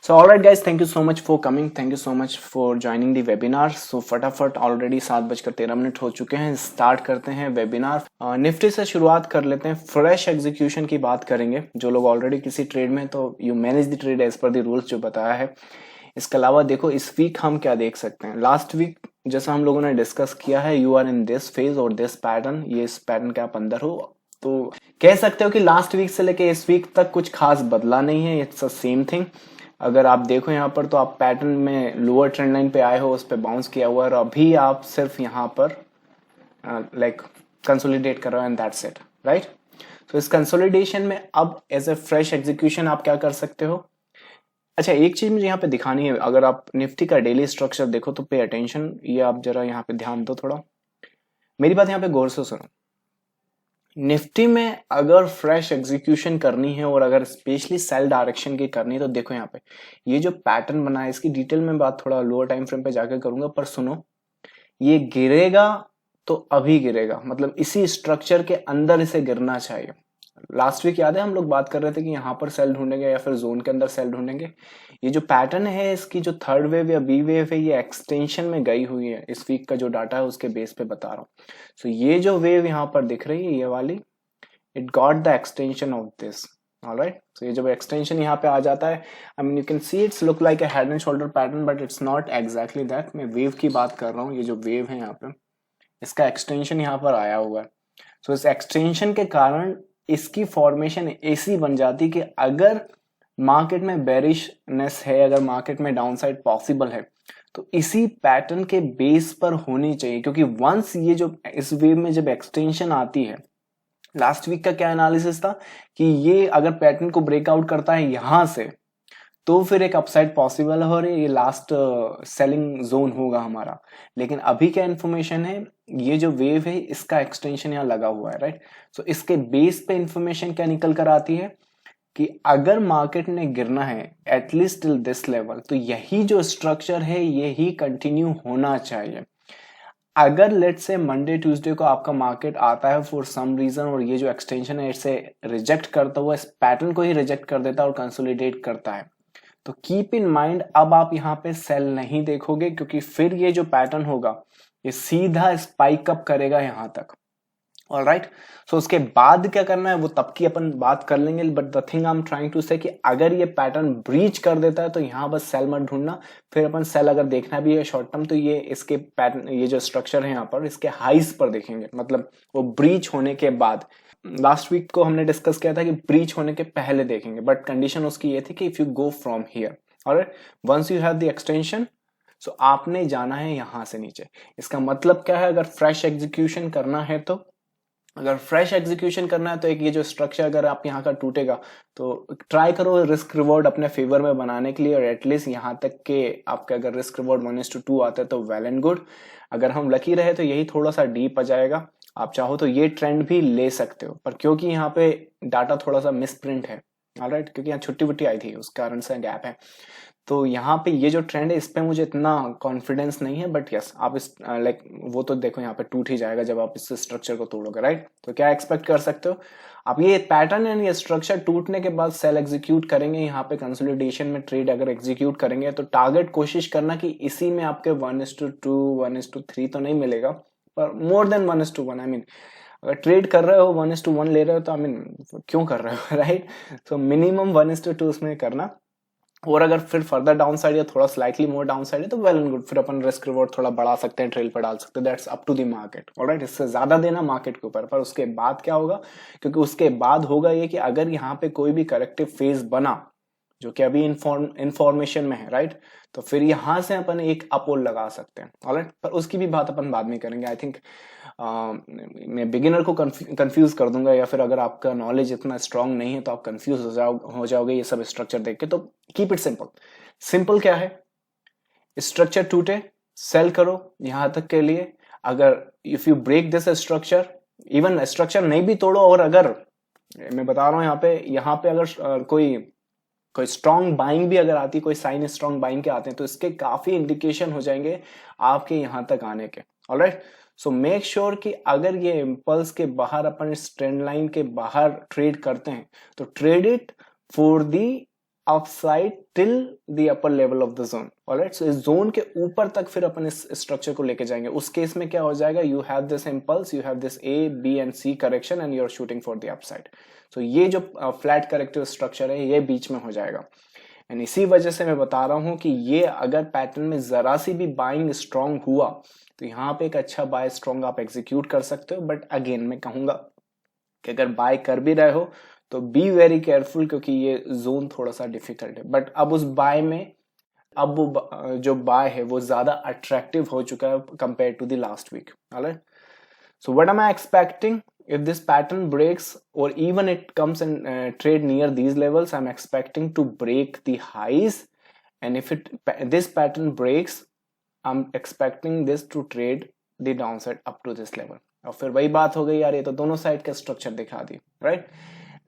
So alright guys, thank you so much for coming. Thank you so much for joining the webinar. So फटाफट already 7:13 हो चुके हैं, start करते हैं webinar. Nifty से शुरुआत कर लेते हैं। फ्रेश एग्जीक्यूशन की बात करेंगे। जो लोग ऑलरेडी किसी ट्रेड में, तो you manage the trade as per the rules जो बताया है। इसके अलावा देखो इस वीक हम क्या देख सकते हैं। लास्ट वीक जैसा हम लोगों ने डिस्कस किया है, you are in this phase और दिस पैटर्न, ये इस पैटर्न के आप अंदर हो, तो कह सकते हो कि लास्ट वीक से लेके इस वीक तक कुछ खास बदला नहीं है, इट्स द सेम थिंग। अगर आप देखो यहाँ पर, तो आप पैटर्न में लोअर ट्रेंड लाइन पे आए हो, उस पर बाउंस किया हुआ है और अभी आप सिर्फ यहाँ पर लाइक कंसोलिडेट कर रहे हो एंड दैट्स इट, राइट। तो इस कंसोलिडेशन में अब एज ए फ्रेश एग्जीक्यूशन आप क्या कर सकते हो। अच्छा, एक चीज मुझे यहाँ पे दिखानी है। अगर आप निफ्टी का डेली स्ट्रक्चर देखो तो पे अटेंशन, ये आप जरा यहाँ पे ध्यान दो थोड़ा, मेरी बात यहाँ पे गौर से सुनो। निफ्टी में अगर फ्रेश एग्जीक्यूशन करनी है और अगर स्पेशली सेल डायरेक्शन की करनी है, तो देखो यहाँ पे ये जो पैटर्न बना है, इसकी डिटेल में बात थोड़ा लोअर टाइम फ्रेम पे जाकर करूंगा, पर सुनो, ये गिरेगा तो अभी गिरेगा, मतलब इसी स्ट्रक्चर के अंदर इसे गिरना चाहिए। लास्ट वीक याद है हम लोग बात कर रहे थे कि यहाँ पर सेल ढूंढेंगे या फिर जोन के अंदर सेल ढूंढेंगे। ये जो पैटर्न है, इसकी जो थर्ड वेव या बी वेव है, ये एक्सटेंशन में गई हुई है। इस वीक का जो डाटा है उसके बेस पे बता रहा हूँ। सो ये जो वेव यहाँ पर दिख रही है, ये वाली, it got the extension of this, alright. So ये जब एक्सटेंशन यहाँ पे आ जाता है, I mean you can see it's look like a head and shoulder pattern, but it's not exactly that. मैं वेव की बात कर रहा हूँ। ये जो वेव है यहाँ पे, इसका एक्सटेंशन यहाँ पर आया हुआ है। सो इस एक्सटेंशन के कारण इसकी फॉर्मेशन ऐसी बन जाती कि अगर मार्केट में बेरिशनेस है, अगर मार्केट में डाउनसाइड पॉसिबल है, तो इसी पैटर्न के बेस पर होनी चाहिए। क्योंकि वंस ये जो इस वेव में जब एक्सटेंशन आती है, लास्ट वीक का क्या एनालिसिस था कि ये अगर पैटर्न को ब्रेकआउट करता है यहां से, तो फिर एक अपसाइड पॉसिबल है और ये लास्ट सेलिंग जोन होगा हमारा। लेकिन अभी क्या इन्फॉर्मेशन है, ये जो वेव है इसका एक्सटेंशन यहाँ लगा हुआ है, राइट। सो इसके बेस पे इंफॉर्मेशन क्या निकल कर आती है कि अगर मार्केट ने गिरना है एटलीस्ट टिल दिस लेवल, तो यही जो स्ट्रक्चर है यही कंटिन्यू होना चाहिए। अगर लेट से मंडे ट्यूसडे को आपका मार्केट आता है फॉर सम रीजन और ये जो एक्सटेंशन है इसे रिजेक्ट करता हुआ इस पैटर्न को ही रिजेक्ट कर देता है और कंसोलिडेट करता है, तो कीप इन माइंड अब आप यहाँ पे सेल नहीं देखोगे, क्योंकि फिर ये जो पैटर्न होगा ये सीधा स्पाइक अप करेगा यहाँ तक, ऑलराइट। सो उसके बाद क्या करना है वो तब की अपन बात कर लेंगे। But the thing I am trying to say कि अगर ये पैटर्न ब्रीच कर देता है तो यहाँ बस सेल मत ढूंढना। फिर अपन सेल अगर देखना भी है शॉर्ट टर्म, तो ये इसके पैटर्न, ये जो स्ट्रक्चर है यहाँ पर, इसके हाइस पर देखेंगे, मतलब वो ब्रीच होने के बाद। लास्ट वीक को हमने डिस्कस किया था कि ब्रीच होने के पहले देखेंगे, बट कंडीशन उसकी ये थी कि if you go from here, alright, once you have the extension, so आपने जाना है यहां से नीचे। इसका मतलब क्या है, अगर फ्रेश एग्जीक्यूशन करना है तो, अगर फ्रेश एग्जीक्यूशन करना है तो एक ये जो स्ट्रक्चर अगर आप यहाँ का टूटेगा, तो ट्राई करो रिस्क रिवॉर्ड अपने फेवर में बनाने के लिए, और एटलीस्ट यहाँ तक के आपके अगर रिस्क रिवॉर्ड 1:2 आता है तो वेल एंड गुड। अगर हम लकी रहे तो यही थोड़ा सा डीप आ जाएगा। आप चाहो तो ये ट्रेंड भी ले सकते हो, पर क्योंकि यहाँ पे डाटा थोड़ा सा मिसप्रिंट है, ऑलराइट, क्योंकि यहाँ छुट्टी वुट्टी आई थी उस कारण से गैप है, तो यहाँ पे ये जो ट्रेंड है इस पे मुझे इतना कॉन्फिडेंस नहीं है। बट यस, आप इस लाइक वो तो देखो यहाँ पे टूट ही जाएगा जब आप इस स्ट्रक्चर को तोड़ोगे, राइट। तो क्या एक्सपेक्ट कर सकते हो आप, ये पैटर्न एंड ये स्ट्रक्चर टूटने के बाद सेल एग्जीक्यूट करेंगे, यहाँ पे कंसोलिडेशन में ट्रेड अगर एग्जीक्यूट करेंगे, तो टारगेट कोशिश करना कि इसी में आपके 1:2 1:3 तो नहीं मिलेगा, पर मोर देन 1:1। आई मीन अगर ट्रेड कर रहे हो 1:1 ले रहे हो तो आई मीन क्यों कर रहे हो, राइट। तो मिनिमम 1:2 उसमें करना। और अगर फिर फर्दर डाउन साइड या थोड़ा स्लाइटली मोर डाउन साइड है तो वेल एंड गुड, फिर अपन रिस्क रिवॉर्ड थोड़ा बढ़ा सकते हैं, ट्रेल पर डाल सकते हैं, that's up to the market, alright. इससे ज्यादा देना मार्केट के ऊपर। पर उसके बाद क्या होगा, क्योंकि उसके बाद होगा ये कि अगर यहाँ पे कोई भी करेक्टिव फेज बना, जो कि अभी इंफॉर्मेशन में है, राइट, तो फिर यहां से अपन एक अपोल लगा सकते हैं, ऑलराइट। पर उसकी भी बात अपन बाद में करेंगे। आई थिंक मैं बिगिनर को कंफ्यूज कर दूंगा, या फिर अगर आपका नॉलेज इतना स्ट्रांग नहीं है तो आप कंफ्यूज हो जाओगे ये सब स्ट्रक्चर देख के। तो कीप इट सिंपल। सिंपल क्या है, स्ट्रक्चर टूटे सेल करो यहां तक के लिए। अगर if you break this structure, even structure नहीं भी तोड़ो, और अगर मैं बता रहा हूं यहाँ पे अगर कोई स्ट्रॉन्ग बाइंग भी अगर आती है, कोई साइन स्ट्रॉन्ग बाइंग के आते हैं, तो इसके काफी इंडिकेशन हो जाएंगे आपके यहां तक आने के, ऑलराइट। सो मेक श्योर कि अगर ये इम्पल्स के बाहर अपन इस ट्रेंड लाइन के बाहर ट्रेड करते हैं, तो trade it for the upside till the upper level of the zone. Alright, so इस जोन के ऊपर तक फिर अपन इस स्ट्रक्चर को लेके जाएंगे। उस केस में क्या हो जाएगा, you have this impulse, you have this A B and C correction and you are shooting for the upside. So ये जो फ्लैट करेक्टिव स्ट्रक्चर है ये बीच में हो जाएगा। एंड इसी वजह से मैं बता रहा हूं कि ये अगर पैटर्न में जरा सी भी बाइंग स्ट्रांग हुआ तो यहाँ पे एक अच्छा बाय स्ट्रांग आप एग्जीक्यूट कर सकते हो। बट अगेन मैं कहूंगा कि अगर बाय कर भी रहे हो तो बी वेरी केयरफुल, क्योंकि ये जोन थोड़ा सा डिफिकल्ट है। बट अब उस बाय में अब वो जो बाय है वो ज्यादा अट्रैक्टिव हो चुका है compare to the last week. Alright, so what am I expecting, if this pattern breaks or even it comes and trade near these levels, I'm expecting to break the highs, and if this pattern breaks, I'm expecting this to trade the downside up to this level। और फिर वही बात हो गई यार, ये तो दोनों साइड का स्ट्रक्चर दिखा दी, राइट?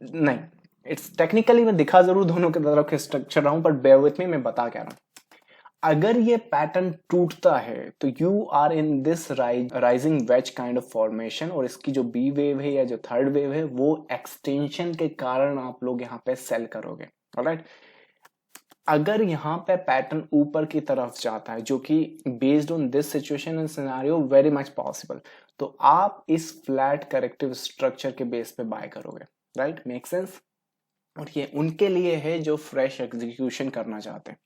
नहीं, इट्स टेक्निकली मैं दिखा जरूर दोनों के तरफ के स्ट्रक्चर रहा हूं, बट बेयर विथ मी, मैं बता क्या रहा हूं। अगर ये पैटर्न टूटता है तो you are in this rising wedge kind of formation, और इसकी जो बी वेव है या जो थर्ड वेव है वो एक्सटेंशन के कारण आप लोग यहाँ पे सेल करोगे। ऑलराइट, अगर यहाँ पे पैटर्न ऊपर की तरफ जाता है, जो कि based on this situation and scenario very much possible, तो आप इस फ्लैट करेक्टिव स्ट्रक्चर के बेस पे बाय करोगे। Right, make sense? और ये उनके लिए है जो फ्रेश एग्जीक्यूशन करना चाहते हैं।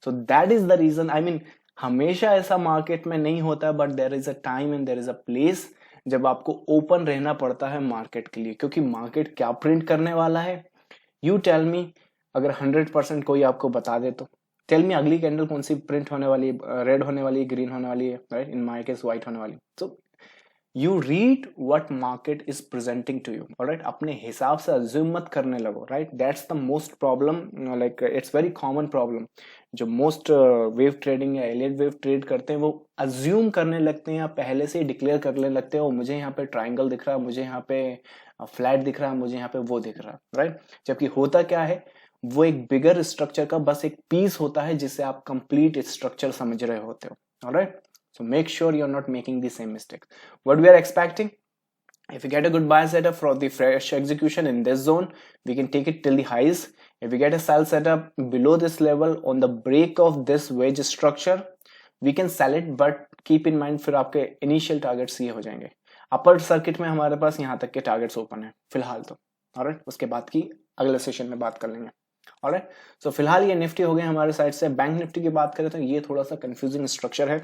So that is the reason, I mean हमेशा ऐसा मार्केट में नहीं होता, but there is a time and there is a place जब आपको ओपन रहना पड़ता है मार्केट के लिए। क्योंकि मार्केट क्या प्रिंट करने वाला है, यू टेल मी। अगर 100% कोई आपको बता दे तो टेल मी अगली कैंडल कौन सी प्रिंट होने वाली है, रेड होने वाली है, ग्रीन होने वाली है, right? In my case white होने वाली। So you read what market is presenting to you. Alright, अपने हिसाब से अज्यूम मत करने लगो। Right, that's the most problem, like it's very common problem. जो मोस्ट वेव ट्रेडिंग या एलियट वेव ट्रेड करते हैं वो अज्यूम करने लगते हैं या पहले से ही डिक्लेयर करने लगते हैं, और मुझे यहाँ पे ट्राइंगल दिख रहा है, मुझे यहाँ पे फ्लैट दिख रहा है, मुझे यहाँ पे वो दिख रहा है। राइट, जबकि होता क्या है, वो एक बिगर स्ट्रक्चर का बस एक पीस होता है जिसे आप कंप्लीट स्ट्रक्चर समझ रहे होते हो। Alright, so make sure you're not making the same mistake. What we are expecting, if we get a good buy setup for the fresh execution in this zone, we can take it till the highs. If we get a sell setup below this level on the break of this wedge structure, we can sell it, but keep in mind फिर आपके initial targets ये हो जाएंगे। Upper circuit में हमारे पास यहाँ तक के टारगेट्स ओपन है फिलहाल तो। ऑलराइट, उसके बाद की अगले सेशन में बात कर लेंगे। ऑलराइट, सो फिलहाल ये निफ्टी हो गए हमारे साइड से। बैंक निफ्टी की बात करें तो ये थोड़ा सा कंफ्यूजिंग स्ट्रक्चर है।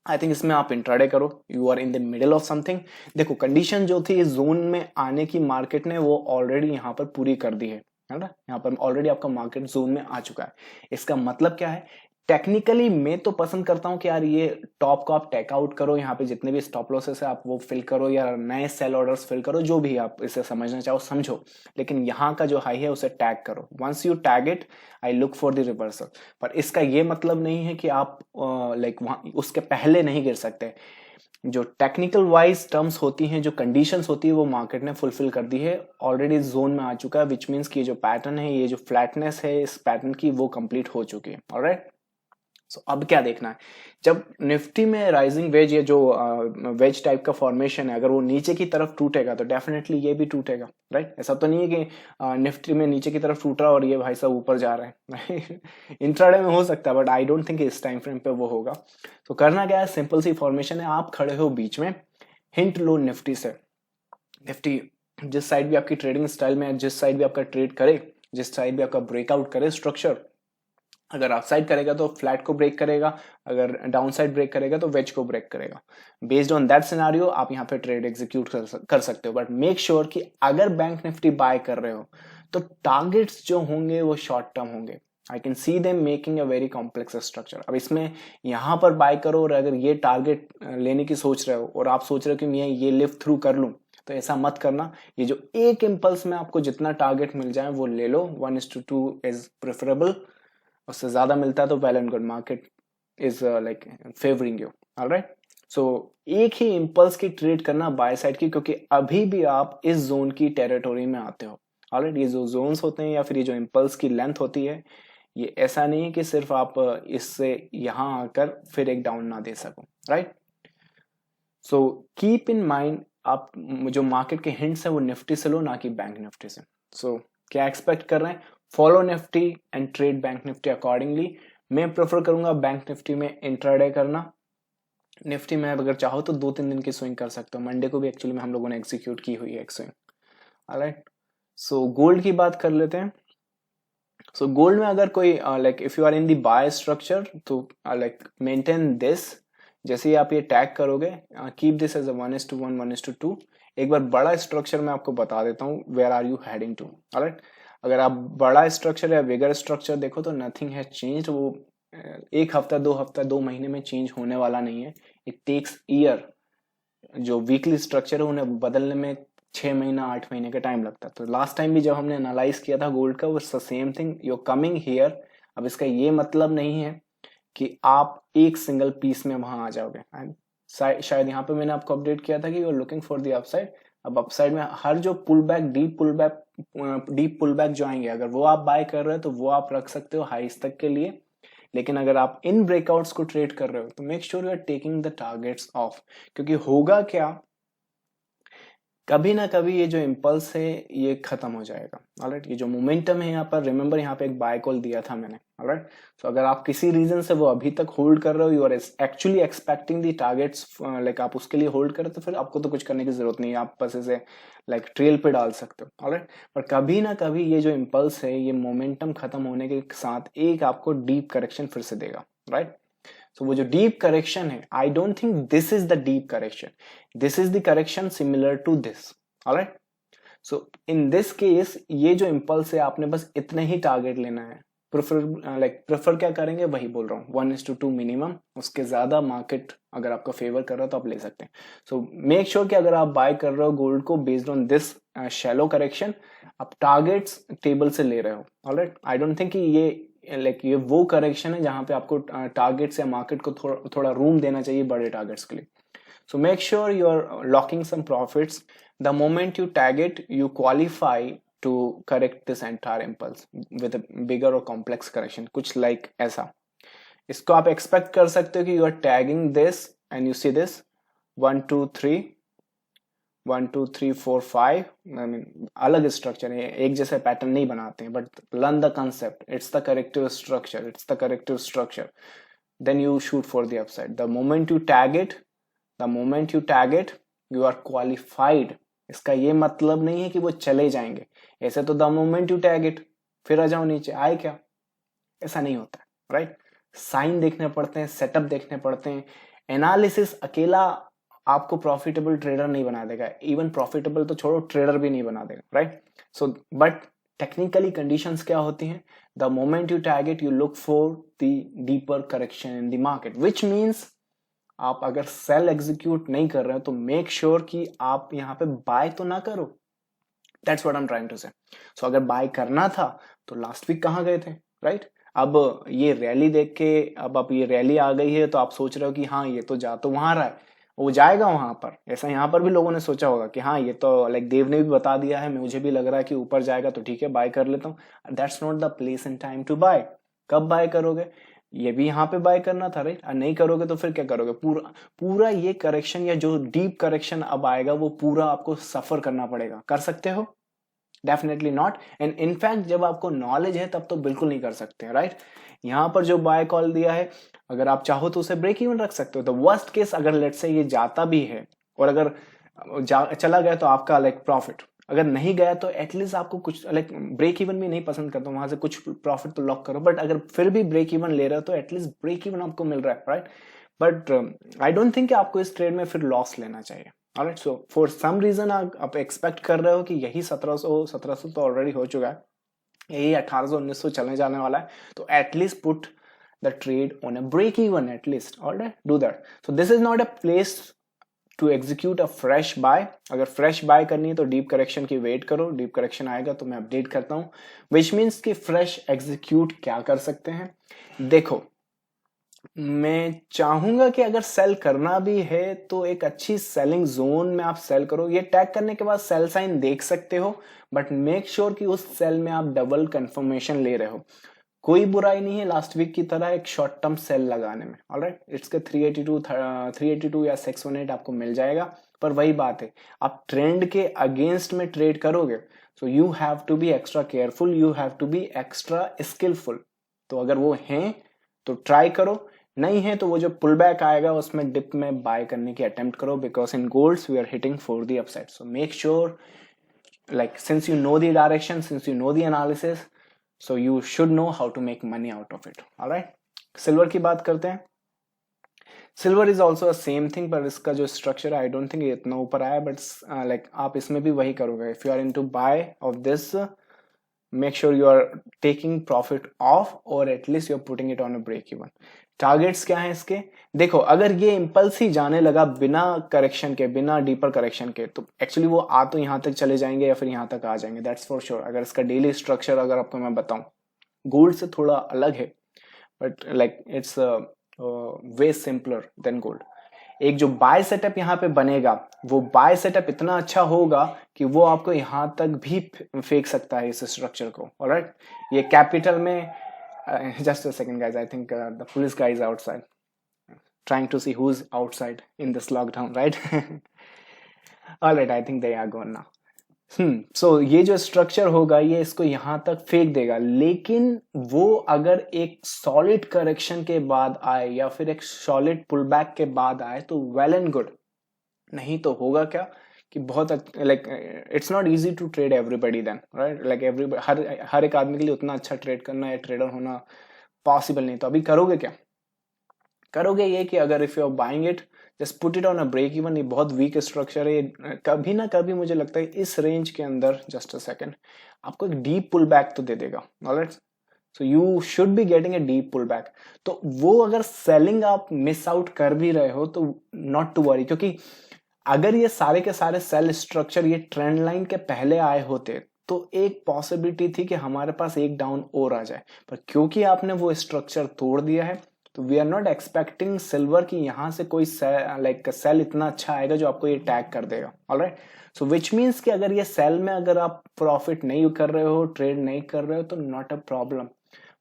आई थिंक इसमें आप इंट्राडे करो, you are in the middle of something. देखो, कंडीशन जो थी इस जोन में आने की मार्केट ने वो ऑलरेडी यहाँ पर पूरी कर दी है ना? यहाँ पर ऑलरेडी आपका मार्केट जोन में आ चुका है। इसका मतलब क्या है, टेक्निकली मैं तो पसंद करता हूं कि यार ये टॉप को आप टेक आउट करो, यहाँ पे जितने भी स्टॉप लॉसेस है आप वो फिल करो या नए सेल ऑर्डर्स फिल करो, जो भी आप इसे समझना चाहो समझो, लेकिन यहाँ का जो हाई है उसे टैग करो। Once you tag it, I look for the reversal. पर इसका ये मतलब नहीं है कि आप लाइक उसके पहले नहीं गिर सकते। जो टेक्निकल वाइज टर्म्स होती हैं, जो कंडीशंस होती है, वो मार्केट ने फुलफिल कर दी है, ऑलरेडी जोन में आ चुका है, विच मीन्स कि ये जो पैटर्न है, ये जो फ्लैटनेस है इस पैटर्न की, वो कंप्लीट हो चुकी है। ऑलराइट, सो अब क्या देखना है, जब निफ्टी में राइजिंग वेज, ये जो वेज टाइप का फॉर्मेशन है, अगर वो नीचे की तरफ टूटेगा तो डेफिनेटली ये भी टूटेगा। राइट, ऐसा तो नहीं है कि निफ्टी में नीचे की तरफ टूट रहा और ये भाई साहब ऊपर जा रहे हैं। इंट्राडे में हो सकता है, बट आई डोंट थिंक इस टाइम फ्रेम पे वो होगा। तो करना क्या है, सिंपल सी फॉर्मेशन है, आप खड़े हो बीच में, हिंट लो निफ्टी से। निफ्टी जिस साइड भी आपकी ट्रेडिंग स्टाइल में, जिस साइड भी आपका ट्रेड करे, जिस साइड भी आपका ब्रेकआउट करे स्ट्रक्चर, अगर अप साइड करेगा तो फ्लैट को ब्रेक करेगा, अगर डाउन साइड ब्रेक करेगा तो वेज को ब्रेक करेगा। बेस्ड ऑन दैट सिनेरियो आप यहाँ पे ट्रेड एग्जीक्यूट कर सकते हो। बट मेक श्योर कि अगर बैंक निफ्टी बाय कर रहे हो तो टारगेट्स जो होंगे वो शॉर्ट टर्म होंगे। आई can see them making a very complex structure. अब इसमें यहाँ पर बाय करो और अगर ये टारगेट लेने की सोच रहे हो और आप सोच रहे हो कि मैं ये लिफ्ट थ्रू कर लूं, तो ऐसा मत करना। ये जो एक इम्पल्स में आपको जितना टारगेट मिल जाए वो ले लो, 1:2 इज प्रेफरेबल। उससे ज्यादा मिलता है तो well and good, market is like favouring you. Alright, so एक ही इंपल्स की ट्रेड करना बाय साइड की, क्योंकि अभी भी आप इस जोन की टेरिटोरी में आते हो। ऑलराइट, ये जो जोन्स होते हैं या फिर ये जो इंपल्स की लेंथ होती है, ये ऐसा नहीं है कि सिर्फ आप इससे यहां आकर फिर एक डाउन ना दे सको। Right, so keep in mind, आप जो मार्केट के हिंट्स है वो निफ्टी से लो, ना कि बैंक निफ्टी से। सो क्या एक्सपेक्ट कर रहे हैं, follow Nifty and trade bank Nifty accordingly. मैं प्रेफर करूंगा बैंक निफ्टी में इंट्राडे करना। निफ्टी में अगर चाहो तो 2-3 दिन की स्विंग कर सकते हो। मंडे को भी एक्चुअली में हम लोगों ने एग्जीक्यूट की हुई है एक स्विंग। ऑलराइट, सो गोल्ड की बात कर लेते हैं। सो गोल्ड में अगर कोई like if you are in the buy structure तो लाइक मेंटेन दिस। जैसे ही आप ये टैग करोगे, कीप दिस एज अ 1:1 1:2। एक बार बड़ा स्ट्रक्चर मैं आपको बता देता हूँ where are you heading to. Alright, अगर आप बड़ा स्ट्रक्चर या बिगर स्ट्रक्चर देखो तो नथिंग हैज चेंज्ड। वो एक हफ्ता 2 महीने में चेंज होने वाला नहीं है। It takes year. जो वीकली स्ट्रक्चर है उन्हें बदलने में 6 महीना 8 महीने का टाइम लगता है। तो लास्ट टाइम भी जब हमने एनालाइज किया था गोल्ड का, वो same thing you coming here. अब इसका ये मतलब नहीं है कि आप एक सिंगल पीस में वहां आ जाओगे। शायद यहाँ पे मैंने आपको अपडेट किया था कि you are looking for the upside. अब अपसाइड में हर जो डीप पुल बैक जो आएंगे, अगर वो आप बाय कर रहे हो तो वो आप रख सकते हो हाइस तक के लिए। लेकिन अगर आप इन ब्रेकआउट्स को ट्रेड कर रहे हो तो make sure you are taking the targets off. क्योंकि होगा क्या, कभी ना कभी ये जो इम्पल्स है ये खत्म हो जाएगा। ऑलराइट, ये जो मोमेंटम है यहाँ पर, रिमेंबर यहाँ पे एक बाय कॉल दिया था मैंने। ऑलराइट, तो अगर आप किसी रीजन से वो अभी तक होल्ड कर रहे हो, you are actually expecting the targets, like आप उसके लिए होल्ड करें, तो फिर आपको तो कुछ करने की जरूरत नहीं है, आप बस इसे लाइक ट्रेल पे डाल सकते हो। ऑलराइट, पर कभी ना कभी ये जो इम्पल्स है ये मोमेंटम खत्म होने के साथ एक आपको डीप करेक्शन फिर से देगा। राइट, सो वो जो डीप करेक्शन है, I don't think this is the deep correction, this is the correction similar to this. Alright, so in this case ये जो इम्पल्स है आपने बस इतने ही टारगेट लेना है। प्रेफर क्या करेंगे वही बोल रहा हूँ, 1:2 मिनिमम। उसके ज्यादा मार्केट अगर आपका फेवर कर रहा हो तो आप ले सकते हैं। सो मेक श्योर कि अगर आप बाय कर रहे हो गोल्ड को based on this shallow correction, आप टारगेट्स टेबल से ले रहे हो। ऑलराइट, आई डोंट थिंक कि ये वो करेक्शन है जहां पे आपको टारगेट्स या मार्केट को थोड़ा रूम देना चाहिए बड़े टारगेट्स के लिए। So make sure you're locking some profits. The moment you tag it, you qualify to correct this entire impulse with a bigger or complex correction. कुछ like ऐसा। इसको आप expect कर सकते हो कि you are tagging this and you see this 1 2 3 1 2 3 4 5। I mean, अलग structure है, एक जैसे पैटर्न नहीं बनाते हैं, but learn the concept. It's the corrective structure. It's the corrective structure. Then you shoot for the upside. The moment you tag it, you are qualified. इसका ये मतलब नहीं है कि वो चले जाएंगे। ऐसे तो the moment you tag it फिर आ जाओ नीचे, आए क्या? ऐसा नहीं होता है। राइट, साइन देखने पड़ते हैं, सेटअप देखने पड़ते हैं। एनालिसिस अकेला आपको प्रॉफिटेबल ट्रेडर नहीं बना देगा, इवन प्रॉफिटेबल तो छोड़ो, ट्रेडर भी नहीं बना देगा। Right, so but technically conditions क्या होती हैं? The moment you tag it, you look for the deeper correction in the market, which means आप अगर सेल एग्जीक्यूट नहीं कर रहे हो तो मेक श्योर कि आप यहाँ पे बाय तो ना करो। That's what I am trying to say. So अगर बाय करना था तो लास्ट वीक कहाँ गए थे? राइट, अब ये रैली देख के, अब ये रैली आ गई है तो आप सोच रहे हो कि हाँ ये तो जा तो वहां रहा है, वो जाएगा वहां पर। ऐसा यहाँ पर भी लोगों ने सोचा होगा कि हाँ ये तो लाइक देव ने भी बता दिया है, मुझे भी लग रहा है कि ऊपर जाएगा तो ठीक है बाय कर लेता हूँ। That's not the place and time to buy. कब बाय करोगे? ये भी यहाँ पे बाय करना था। राइट, नहीं करोगे तो फिर क्या करोगे? पूरा ये करेक्शन या जो डीप करेक्शन अब आएगा वो पूरा आपको सफर करना पड़ेगा। कर सकते हो? Definitely not. एंड इनफैक्ट जब आपको नॉलेज है तब तो बिल्कुल नहीं कर सकते। राइट, यहाँ पर जो बाय कॉल दिया है, अगर आप चाहो तो उसे ब्रेक इवन रख सकते हो। तो वर्स्ट केस अगर लेट्स से ये जाता भी है और अगर चला गया तो आपका लाइक प्रॉफिट, अगर नहीं गया तो एटलीस्ट आपको कुछ लाइक ब्रेक इवन भी नहीं पसंद करता, वहां से कुछ प्रॉफिट तो लॉक करो। बट अगर फिर भी ब्रेक इवन ले रहे हो तो एटलीस्ट ब्रेक इवन आपको मिल रहा है। Right, but I don't think आपको इस ट्रेड में फिर लॉस लेना चाहिए। Alright, so for some reason आप एक्सपेक्ट कर रहे हो कि यही 1700 तो ऑलरेडी हो चुका है, यही 1800-1900 चलने जाने वाला है, तो at least put the trade on a break even at least. Alright, do that. So this is not a place to execute a fresh buy. अगर फ्रेश बाय करनी है तो डीप करेक्शन की वेट करो, डीप करेक्शन आएगा तो मैं अपडेट करता हूं। विच मीन्स कि फ्रेश एग्जीक्यूट क्या कर सकते हैं? देखो, मैं चाहूंगा कि अगर सेल करना भी है तो एक अच्छी सेलिंग जोन में आप सेल करो। ये टैग करने के बाद सेल साइन देख सकते हो, बट मेक श्योर कि उस सेल में आप डबल कंफर्मेशन ले रहे हो। कोई बुराई नहीं है लास्ट वीक की तरह एक शॉर्ट टर्म सेल लगाने में। ऑलराइट, इट्स के 382 या 618 आपको मिल जाएगा। पर वही बात है, आप ट्रेंड के अगेंस्ट में ट्रेड करोगे so you have to be extra careful, you have to be extra skilful. तो अगर वो हैं तो ट्राई करो, नहीं है तो वो जो पुल बैक आएगा उसमें डिप में बाय करने की अटेम्प्ट करो, because in golds we are hitting for the upside. So make sure like since you know the direction, since you know the analysis, so you should know how to make money out of it. All right, silver की बात करते हैं। Silver is also a same thing, पर इसका जो structure है I don't think इतना ऊपर आया, बट लाइक आप इसमें भी वही करोगे। If you are into buy of this, make sure you are taking profit off और at least you are putting it on a break even. Targets क्या है इसके, देखो अगर ये इंपल्स ही जाने लगा बिना करेक्शन के, बिना डीपर करेक्शन के, तो एक्चुअली वो आ तो यहाँ तक चले जाएंगे या फिर यहाँ तक आ जाएंगे, दैट्स फॉर श्योर। अगर इसका डेली स्ट्रक्चर अगर आपको मैं बताऊं, गोल्ड से थोड़ा अलग है, but like it's way simpler than gold. एक जो बाय सेटअप यहाँ पे बनेगा, वो बाय सेटअप इतना अच्छा होगा कि वो आपको यहाँ तक भी फेंक सकता है इस स्ट्रक्चर को। ऑलराइट, ये कैपिटल में just a second guys, I think the police guy is outside trying to see who's outside in this lockdown, right? All right, I think they are gone now. So ये जो structure होगा ये इसको यहां तक फेंक देगा, लेकिन वो अगर एक सॉलिड करेक्शन के बाद आए या फिर एक सॉलिड पुल बैक के बाद आए तो वेल एंड गुड। नहीं तो होगा क्या कि बहुत like it's not easy to trade everybody then, right? Like हर एक आदमी के लिए उतना अच्छा ट्रेड करना या ट्रेडर होना पॉसिबल नहीं। तो अभी करोगे क्या, करोगे ये कि अगर if you are buying it, just put it on a break even. ये बहुत वीक स्ट्रक्चर है, कभी ना कभी मुझे लगता है इस रेंज के अंदर, जस्ट अ सेकंड, आपको एक डीप पुल बैक तो दे देगा। Alright, so you should be getting a deep pull back. तो वो अगर सेलिंग आप मिस आउट कर भी रहे हो तो नॉट टू वरी, क्योंकि अगर ये सारे के सारे सेल स्ट्रक्चर ये ट्रेंड लाइन के पहले आए होते तो एक पॉसिबिलिटी थी कि हमारे पास एक डाउन और आ जाए, पर क्योंकि आपने वो स्ट्रक्चर तोड़ दिया है तो we are not expecting silver की यहां से कोई सेल इतना अच्छा आएगा जो आपको ये टैग कर देगा। ऑलराइट, सो विच मीन्स कि अगर ये सेल में अगर आप प्रॉफिट नहीं कर रहे हो, ट्रेड नहीं कर रहे हो, तो नॉट अ प्रॉब्लम।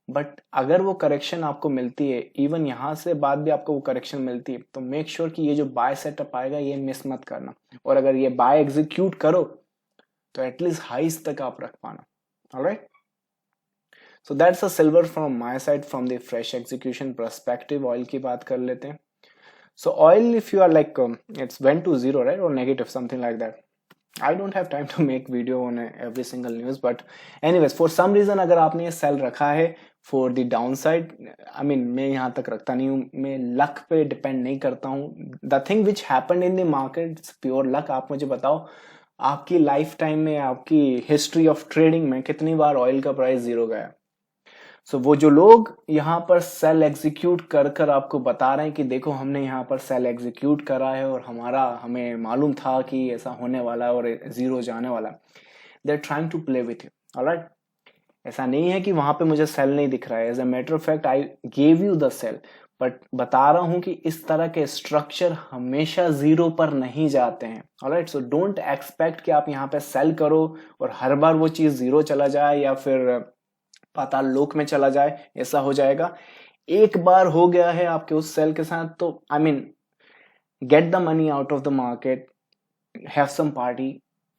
बट अगर वो करेक्शन आपको मिलती है, इवन यहां से बाद भी आपको वो करेक्शन मिलती है, तो मेक श्योर कि ये जो बाय सेटअप आएगा ये मिस मत करना, और अगर ये बाय एग्जीक्यूट करो तो एटलीस्ट हाइस तक आप रख पाना। Alright, so that's a silver from my side from the fresh execution perspective. Oil की बात कर लेते हैं। So oil, if you are like it's went to zero, right, और negative something like that, I don't have time to make video on every single news, but anyways, for some reason अगर आपने ये cell रखा है for the downside, I mean मैं यहाँ तक रखता नहीं हूँ, मैं लक पे डिपेंड नहीं करता हूँ। The thing which happened in the market, it's pure luck। आप मुझे बताओ आपकी लाइफ टाइम में, आपकी हिस्ट्री ऑफ ट्रेडिंग में कितनी बार ऑयल का प्राइस जीरो गया। सो वो जो लोग यहाँ पर सेल एग्जीक्यूट कर कर आपको बता रहे हैं कि देखो हमने यहाँ पर सेल एग्जीक्यूट करा है और हमें मालूम था कि ऐसा होने वाला है और जीरो जाने वाला है, they are trying to play with you. Alright, ऐसा नहीं है कि वहां पे मुझे सेल नहीं दिख रहा है, as a matter of fact I gave you the sell, but बता रहा हूं कि इस तरह के स्ट्रक्चर हमेशा जीरो पर नहीं जाते हैं। ऑलराइट, सो डोंट एक्सपेक्ट कि आप यहाँ पे सेल करो और हर बार वो चीज जीरो चला जाए या फिर पाताल लोक में चला जाए, ऐसा हो जाएगा। एक बार हो गया है आपके उस सेल के साथ तो I mean get the money out of the market, have some party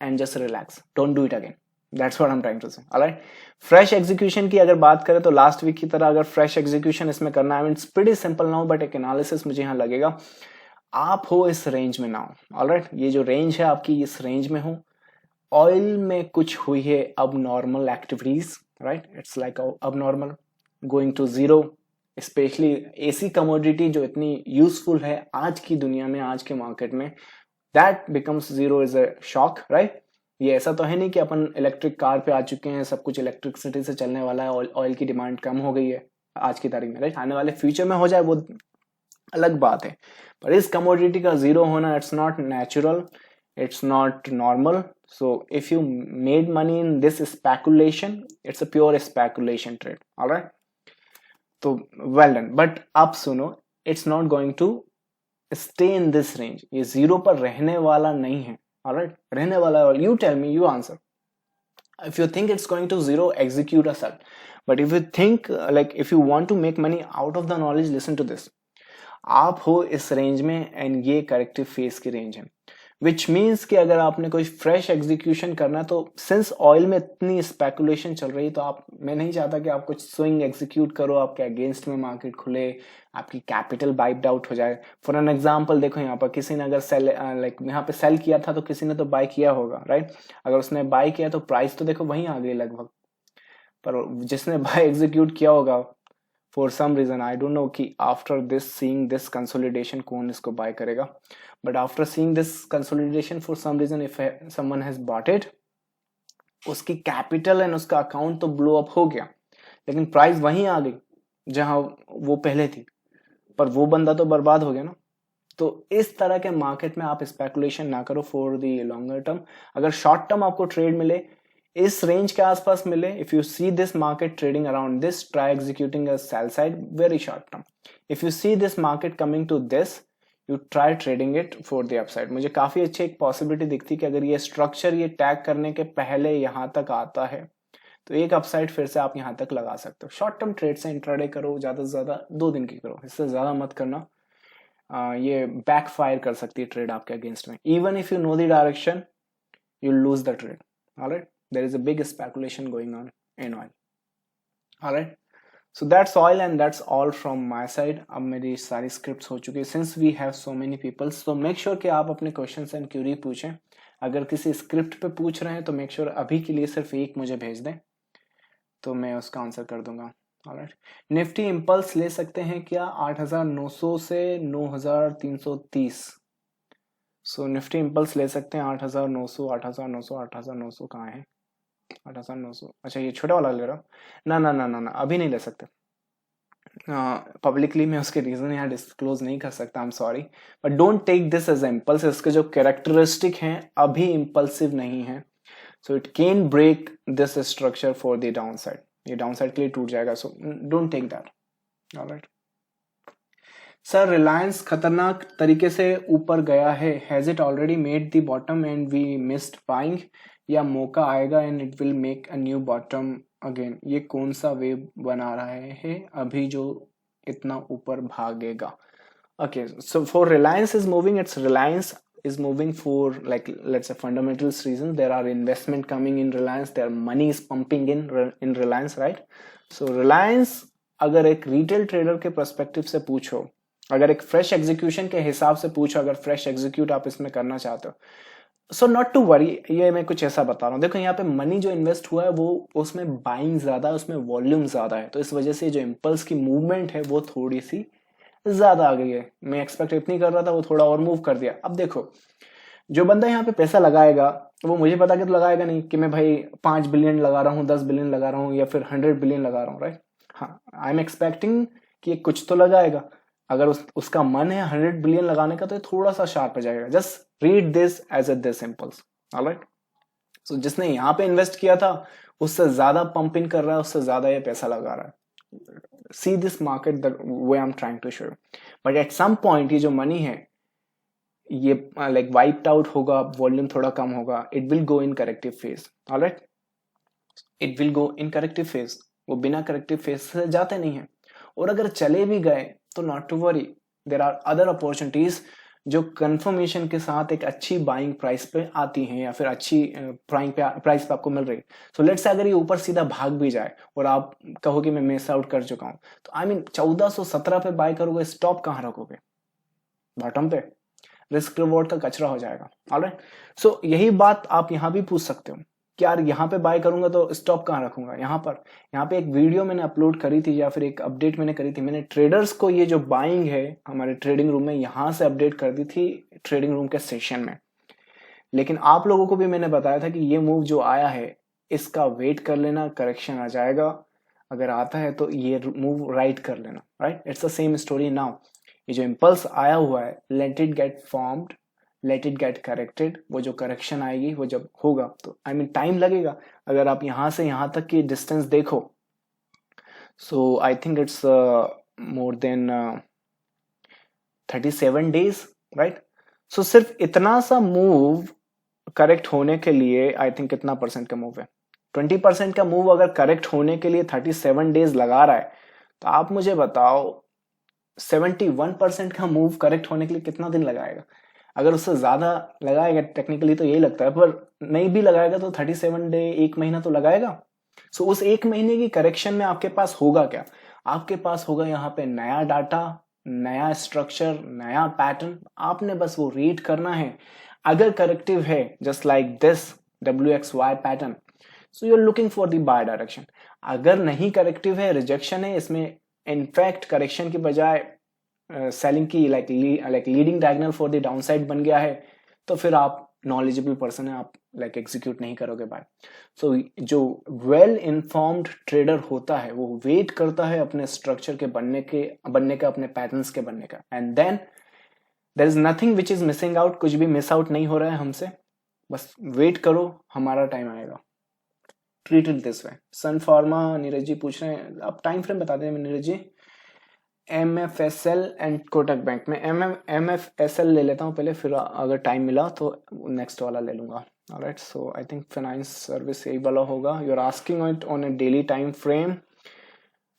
and just relax, don't do it again. That's what I am trying to say. Alright, fresh execution की अगर बात करें तो लास्ट वीक की तरह अगर fresh execution इसमें करना है, it's pretty simple now, but एक एनालिसिस मुझे यहाँ लगेगा। आप हो इस रेंज में नाउ, ऑलराइट, ये जो रेंज है आपकी, इस रेंज में हो। ऑयल में कुछ हुई है अब normal activities, right, it's like अब normal going to zero, specially ऐसी कमोडिटी जो इतनी यूजफुल है आज की दुनिया में, आज के मार्केट में, that becomes zero is a shock, right. ये ऐसा तो है नहीं कि अपन इलेक्ट्रिक कार पे आ चुके हैं, सब कुछ इलेक्ट्रिसिटी से चलने वाला है, ऑयल की डिमांड कम हो गई है आज की तारीख में, राइट। आने वाले फ्यूचर में हो जाए वो अलग बात है, पर इस कमोडिटी का जीरो होना, it's not natural, it's not normal. So if you made money in this speculation, it's a pure speculation trade. All right, so well done, but अब सुनो, it's not going to stay in this range. ये zero पर रहने वाला नहीं है। All right, रहने वाला है, you tell me, you answer. If you think it's going to zero, execute a sell. But if you think like if you want to make money out of the knowledge, listen to this. आप हो इस range में and ये corrective face की range है। विच means कि अगर आपने कोई फ्रेश एग्जीक्यूशन करना है, तो सिंस ऑयल में इतनी स्पेकुलेशन चल रही है, तो मैं नहीं चाहता कि आप कुछ स्विंग एग्जीक्यूट करो, आपके अगेंस्ट में मार्केट खुले, आपकी कैपिटल वाइप्ड आउट हो जाए। फॉर एन एग्जांपल देखो, यहाँ पर किसी ने अगर सेल यहाँ पे सेल किया था, तो किसी ने तो बाय किया होगा, राइट। अगर उसने बाय किया तो प्राइस तो देखो वहीं आ गई लगभग, पर जिसने बाय एग्जीक्यूट किया होगा for some reason, I don't know कि after this seeing this consolidation कौन इसको बाय करेगा, but after seeing this consolidation for some reason if someone has bought it, उसकी कैपिटल एंड उसका अकाउंट तो ब्लो अप हो गया, लेकिन प्राइस वहीं आ गई जहां वो पहले थी, पर वो बंदा तो बर्बाद हो गया ना। तो इस तरह के मार्केट में आप स्पेकुलेशन ना करो फॉर द लॉन्गर टर्म। अगर शॉर्ट टर्म आपको ट्रेड मिले, इस रेंज के आसपास मिले, if you see this market trading around this, try executing a sell side very short term. If you see this market coming to this, you try trading it for the upside. मुझे काफी अच्छी एक possibility दिखती कि अगर ये structure ये tag करने के पहले यहां तक आता है, तो एक अपसाइड फिर से आप यहां तक लगा सकते हो। शॉर्ट टर्म ट्रेड से इंट्राडे करो, ज्यादा से ज्यादा 2 दिन की करो, इससे ज्यादा मत करना। ये बैकफायर कर सकती है ट्रेड आपके अगेंस्ट में। Even if you know the direction, you lose the trade. Alright, there is a big speculation going on in oil. Alright, so that's oil and that's all from my side. अब मेरी सारी scripts हो चुकी है। Since we have so many peoples, तो make sure कि आप अपने क्वेश्चंस एंड क्यूरी पूछें। अगर किसी स्क्रिप्ट पे पूछ रहे हैं तो मेक श्योर अभी के लिए सिर्फ एक मुझे भेज दें, तो मैं उसका आंसर कर दूंगा। ऑलराइट, निफ्टी इंपल्स ले सकते हैं क्या 8,900 से 9,330? सो निफ्टी इंपल्स ले सकते हैं 8,900, 8,900, 8,900 कहाँ है? 8,900, अच्छा ये छोटा वाला ले रहा हूँ। ना ना ना ना ना, अभी नहीं ले सकते। पब्लिकली मैं उसके रीजन यहाँ डिस्क्लोज नहीं कर सकता, I am sorry, but don't take this as impulse. इसके जो कैरेक्टरिस्टिक हैं अभी इम्पल्सिव नहीं है, so it can break this structure for the down side. ये डाउन साइड के लिए टूट जाएगा, सो डोंट टेक दैट। ऑलराइट सर, रिलायंस खतरनाक तरीके से ऊपर गया है, has it already made the bottom and we missed buying, या मौका आएगा and it will make a new bottom again? ये कौन सा वेव बना रहा है अभी जो इतना ऊपर भागेगा? Okay, so for Reliance is moving, it's Reliance is moving for like let's say fundamentals reason. There are investment coming in Reliance, their money is pumping in Reliance, right? So Reliance अगर एक retail trader के perspective से पूछो, अगर एक fresh execution के हिसाब से पूछो, अगर फ्रेश एग्जीक्यूट आप इसमें करना चाहते हो, सो नॉट टू वरी। ये मैं कुछ ऐसा बता रहा हूँ, देखो यहाँ पे मनी जो इन्वेस्ट हुआ है वो उसमें बाइंग ज्यादा है, उसमें वॉल्यूम ज्यादा है, तो इस वजह से जो इम्पल्स की मूवमेंट है वो थोड़ी सी ज्यादा आ गई है। मैं एक्सपेक्ट इतनी कर रहा था, वो थोड़ा और मूव कर दिया। अब देखो, जो बंदा यहाँ पे पैसा लगाएगा वो मुझे पता कि तो लगाएगा नहीं कि मैं भाई 5 बिलियन लगा रहा हूँ, 10 बिलियन लगा रहा हूँ, या फिर 100 बिलियन लगा रहा हूँ, राइट। हाँ, आई एम एक्सपेक्टिंग कि कुछ तो लगाएगा। अगर उसका मन है 100 बिलियन लगाने का, तो थोड़ा सा शार्प हो जाएगा। Just read this as a this impulse. Alright, so जिसने यहाँ पे इन्वेस्ट किया था उससे ज्यादा पंपिंग कर रहा है, उससे ज्यादा ये पैसा लगा रहा है। See this market the way I'm trying to show you. But at some point ये जो मनी है ये like wiped out होगा, वॉल्यूम थोड़ा कम होगा, it will go in corrective phase. Alright, it will go in corrective phase. वो बिना corrective phase से जाते नहीं है, और अगर चले भी गए तो not to worry, there are other opportunities जो कंफर्मेशन के साथ एक अच्छी बाइंग प्राइस पे आती हैं, या फिर अच्छी प्राइस पे आपको मिल रही है। सो लेट्स से अगर ये ऊपर सीधा भाग भी जाए और आप कहो कि मैं मिस आउट कर चुका हूं, तो आई मीन 1417 पे बाय करोगे, स्टॉप कहां रखोगे? बॉटम पे। रिस्क रिवॉर्ड का कचरा हो जाएगा। ऑलराइट, सो यही बात आप यहां भी पूछ सकते हो कि यार यहाँ पे बाय करूंगा तो स्टॉप कहां रखूंगा? यहाँ पे एक वीडियो मैंने अपलोड करी थी, या फिर एक अपडेट मैंने करी थी। मैंने ट्रेडर्स को ये जो बाइंग है हमारे ट्रेडिंग रूम में, यहां से अपडेट कर दी थी ट्रेडिंग रूम के सेशन में। लेकिन आप लोगों को भी मैंने बताया था कि ये मूव जो आया है इसका वेट कर लेना, करेक्शन आ जाएगा, अगर आता है तो ये मूव राइट कर लेना। Right, it's the same story now. ये जो इम्पल्स आया हुआ है, let it get formed, let it get corrected. वो जो करेक्शन आएगी वो जब होगा तो आई मीन टाइम लगेगा। अगर आप यहां से यहां तक की डिस्टेंस देखो, so I think it's more than 37 days, right. So सिर्फ इतना सा मूव करेक्ट होने के लिए आई थिंक कितना परसेंट का मूव है? 20% का मूव अगर करेक्ट होने के लिए 37 डेज लगा रहा है, तो आप मुझे बताओ 71% का मूव करेक्ट होने के लिए कितना दिन लगाएगा? अगर उससे ज्यादा लगाएगा टेक्निकली तो यही लगता है, पर नहीं भी लगाएगा तो 37 डे, एक महीना तो लगाएगा। सो उस एक महीने की करेक्शन में आपके पास होगा क्या? आपके पास होगा यहाँ पे नया डाटा, नया स्ट्रक्चर, नया पैटर्न। आपने बस वो रीड करना है। अगर करेक्टिव है just like this WXY pattern, so you are looking for the buy direction. अगर नहीं करेक्टिव है, रिजेक्शन है, इसमें इनफैक्ट करेक्शन की बजाय सेलिंग की like leading diagonal for the downside बन गया है, तो फिर आप नॉलेजेबल पर्सन है, आप लाइक एग्जीक्यूट नहीं करोगे बाय। सो जो वेल इन्फॉर्म्ड ट्रेडर होता है वो वेट करता है अपने स्ट्रक्चर के बनने का, अपने पैटर्न्स के बनने का, and then there is nothing which is missing out. कुछ भी मिस आउट नहीं हो रहा है हमसे, बस वेट करो, हमारा टाइम आएगा। Treat it this way. Sun Pharma Neeraj ji पूछ रहे हैं, आप टाइम फ्रेम बता दें Neeraj ji. MFSL and Kotak Bank में MFSL ले लेता हूँ पहले, फिर अगर टाइम मिला तो नेक्स्ट वाला ले लूंगा। Alright, so I think finance service यही वाला होगा। You are asking it on a daily time frame.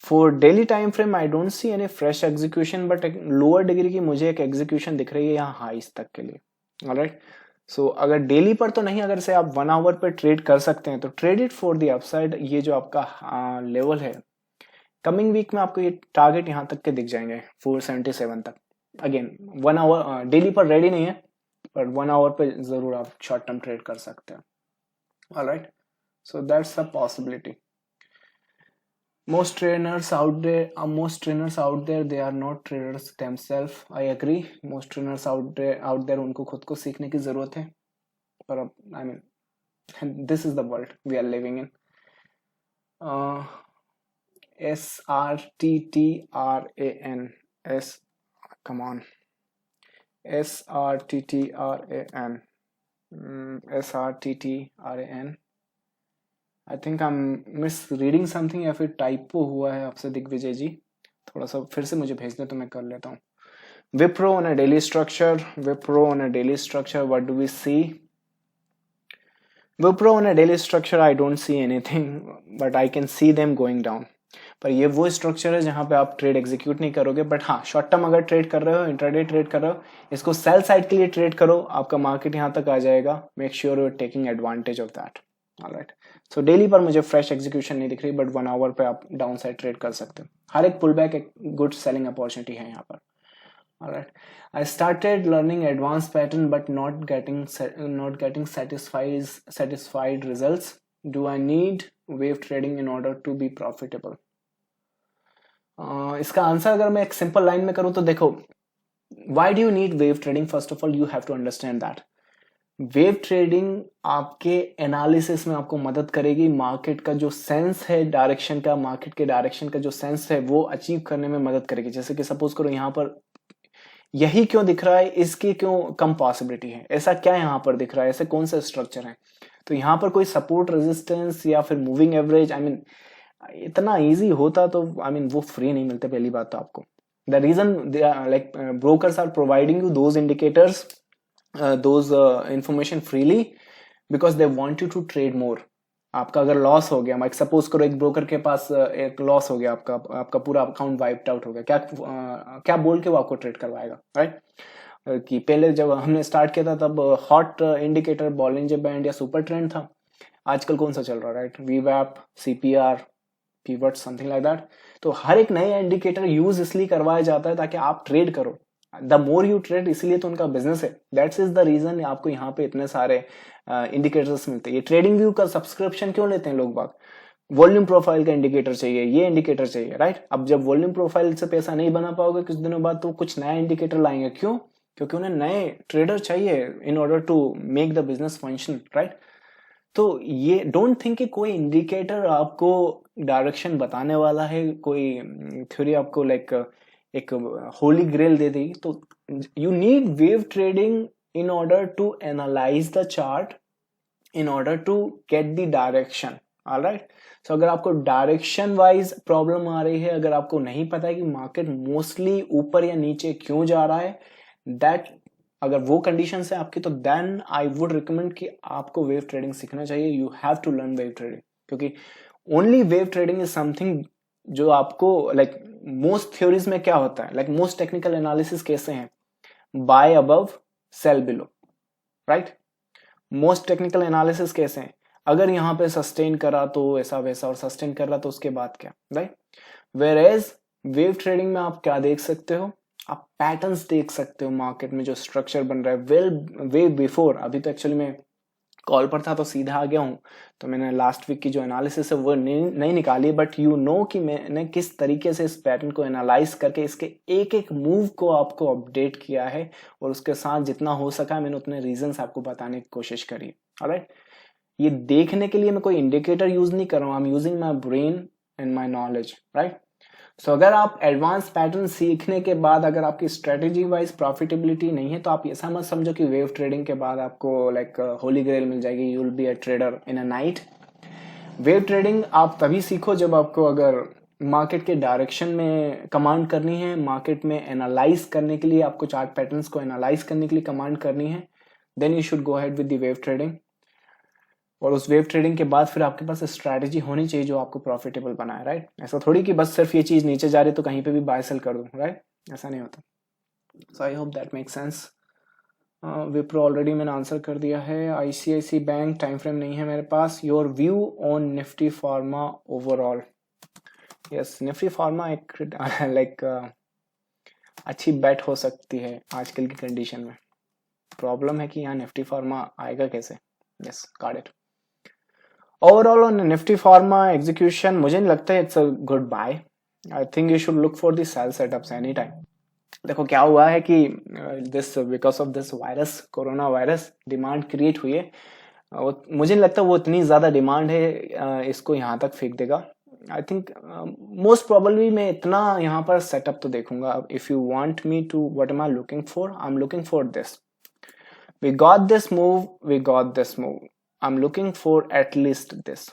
For daily time frame I don't see any fresh execution, but lower degree की मुझे एक एग्जीक्यूशन दिख रही है यहाँ हाइस तक के लिए। ऑलराइट, सो अगर डेली पर तो नहीं, अगर से आप 1 आवर पर ट्रेड कर सकते हैं तो trade it for the upside. ये जो आपका लेवल है, कमिंग वीक में आपको ये टारगेट यहाँ तक के दिख जाएंगे 477 तक। अगेन 1 आवर डेली पर रेडी नहीं है, पर 1 आवर पे जरूर आप शॉर्ट टर्म ट्रेड कर सकते हैं। Alright, so that's a possibility. most trainers out there they are not traders themselves. I agree, most trainers out there उनको खुद को सीखने की जरूरत है, पर अब I mean this is the world we are living in. SRTTRAN come on, SRTTRAN SRTTRAN I think I am miss reading something, या फिर टाइपो हुआ है आपसे दिग्विजय जी, थोड़ा सा फिर से मुझे भेज दे तो मैं कर लेता हूँ। Wipro on a daily structure, Wipro on a daily structure, what do we see? Wipro on a daily structure I don't see anything, but I can see them going down. पर ये वो स्ट्रक्चर है जहां पे आप ट्रेड एग्जीक्यूट नहीं करोगे, बट हाँ शॉर्ट टर्म अगर ट्रेड कर रहे हो, इंट्राडे ट्रेड कर रहे हो, इसको सेल साइड के लिए ट्रेड करो, आपका मार्केट यहाँ तक आ जाएगा। Make sure you are taking advantage of that. Alright, so daily पर मुझे फ्रेश एग्जीक्यूशन नहीं दिख रही, बट 1 आवर पे आप डाउन साइड ट्रेड कर सकते हो। हर एक पुल बैक एक गुड सेलिंग अपॉर्चुनिटी है यहाँ पर। Alright, I started learning advance pattern but not getting satisfied results. Do I need wave trading in order to be profitable? इसका आंसर अगर मैं एक सिंपल लाइन में करूं तो देखो, why do you need wave trading? First of all you have to understand that wave trading आपके analysis में आपको मदद करेगी। मार्केट का जो सेंस है डायरेक्शन का, मार्केट के डायरेक्शन का जो सेंस है वो अचीव करने में मदद करेगी। जैसे कि सपोज करो यहाँ पर यही क्यों दिख रहा है, इसकी क्यों कम पॉसिबिलिटी है, ऐसा क्या यहाँ पर दिख रहा है, ऐसे कौन सा स्ट्रक्चर है, तो यहाँ पर कोई सपोर्ट रेजिस्टेंस या फिर मूविंग एवरेज, आई मीन इतना इजी होता तो आई मीन वो फ्री नहीं मिलते। पहली बात तो आपको the reason like brokers are providing you those indicators, those information freely because they want you to trade more. आपका अगर लॉस हो गया, मैं सपोज करो एक ब्रोकर के पास एक लॉस हो गया, आपका पूरा अकाउंट वाइप्ड आउट हो गया, क्या बोल के वो आपको ट्रेड करवाएगा, राइट? कि पहले जब हमने स्टार्ट किया था तब हॉट इंडिकेटर बॉलिंजर बैंड या सुपर ट्रेंड था। आजकल कौन सा चल रहा है, राइट? वीवैप, CPR, pivot, something like that. तो हर एक नया इंडिकेटर यूज इसलिए करवाया जाता है ताकि आप ट्रेड करो। द मोर यू ट्रेड, इसीलिए तो उनका बिजनेस है। दैट्स इज द रीजन आपको यहाँ पे इतने सारे इंडिकेटर्स मिलते हैं। ये ट्रेडिंग व्यू का सब्सक्रिप्शन क्यों लेते हैं लोग बाग? वॉल्यूम प्रोफाइल का इंडिकेटर चाहिए, ये इंडिकेटर चाहिए, राइट? अब जब वॉल्यूम प्रोफाइल से पैसा नहीं बना पाओगे कुछ दिनों बाद, तो कुछ नया इंडिकेटर लाएंगे। क्यों? क्योंकि उन्हें नए ट्रेडर चाहिए in order to make the business function, right? तो ये डोंट थिंक कि कोई इंडिकेटर आपको डायरेक्शन बताने वाला है, कोई थ्योरी आपको लाइक एक होली ग्रेल दे देगी। तो you need wave trading in order to analyse the chart, in order to get the direction. Alright, so अगर आपको डायरेक्शन वाइज प्रॉब्लम आ रही है, अगर आपको नहीं पता है कि मार्केट मोस्टली ऊपर या नीचे क्यों जा रहा है, दैट अगर वो कंडीशन है आपकी, तो देन आई वुड रिकमेंड कि आपको वेव ट्रेडिंग सीखना चाहिए। You have to learn wave trading, क्योंकि only wave trading is something जो आपको लाइक मोस्ट थ्योरीज में क्या होता है, लाइक मोस्ट टेक्निकल एनालिसिस कैसे हैं, buy above, sell below, right. Most technical analysis कैसे हैं, अगर यहाँ पे सस्टेन करा तो ऐसा वैसा, और सस्टेन कर रहा तो उसके बाद क्या, right. Whereas wave trading में आप क्या देख सकते हो, आप पैटर्न्स देख सकते हो मार्केट में जो स्ट्रक्चर बन रहा है वे बिफोर। अभी तो एक्चुअली मैं कॉल पर था तो सीधा आ गया हूं, तो मैंने लास्ट वीक की जो एनालिसिस है वो नहीं निकाली, बट यू नो कि मैंने किस तरीके से इस पैटर्न को एनालाइज करके इसके एक एक मूव को आपको अपडेट किया है, और उसके साथ जितना हो सका मैंने उतने रीजंस आपको बताने की कोशिश करी। ऑलराइट, ये देखने के लिए मैं कोई इंडिकेटर यूज नहीं कर रहा हूं, I am using my brain and my knowledge, right. So अगर आप एडवांस पैटर्न सीखने के बाद अगर आपकी स्ट्रेटेजी वाइज प्रॉफिटेबिलिटी नहीं है, तो आप ऐसा मत समझो कि वेव ट्रेडिंग के बाद आपको लाइक होली ग्रेल मिल जाएगी, you will be a trader in a night. Wave trading आप तभी सीखो जब आपको अगर मार्केट के डायरेक्शन में कमांड करनी है, मार्केट में एनालाइज करने के लिए आपको चार्ट पैटर्न्स को एनालाइज करने के लिए कमांड करनी है, then you should go ahead with the wave trading. और उस वेव ट्रेडिंग के बाद फिर आपके पास स्ट्रैटेजी होनी चाहिए जो आपको प्रॉफिटेबल बनाए, राइट। ऐसा थोड़ी कि बस सिर्फ ये चीज नीचे जा रही तो कहीं पे भी बाय सेल कर दूं, राइट, ऐसा नहीं होता। So I hope that make sense. Wipro already मैंने आंसर कर दिया है। आईसीआईसी बैंक टाइम फ्रेम नहीं है मेरे पास। Your view on Nifty pharma overall. Yes, Nifty pharma एक लाइक अच्छी बेट हो सकती है आजकल की कंडीशन में। प्रॉब्लम है कि यहाँ निफ्टी फार्मा आएगा कैसे। Yes, got it. Overall on Nifty pharma execution मुझे नहीं लगता है it's a good buy. I think you should look for the sell setups any time. देखो क्या हुआ है कि this because of this virus, corona virus, demand create हुई है। मुझे नहीं लगता वो इतनी ज्यादा डिमांड है इसको यहाँ तक फेंक देगा। आई थिंक मोस्ट प्रोबेबली मैं इतना यहाँ पर सेटअप तो देखूंगा। If you want me to what am I looking for, I am looking for this. We got this move, we got this move, I am looking for at least this,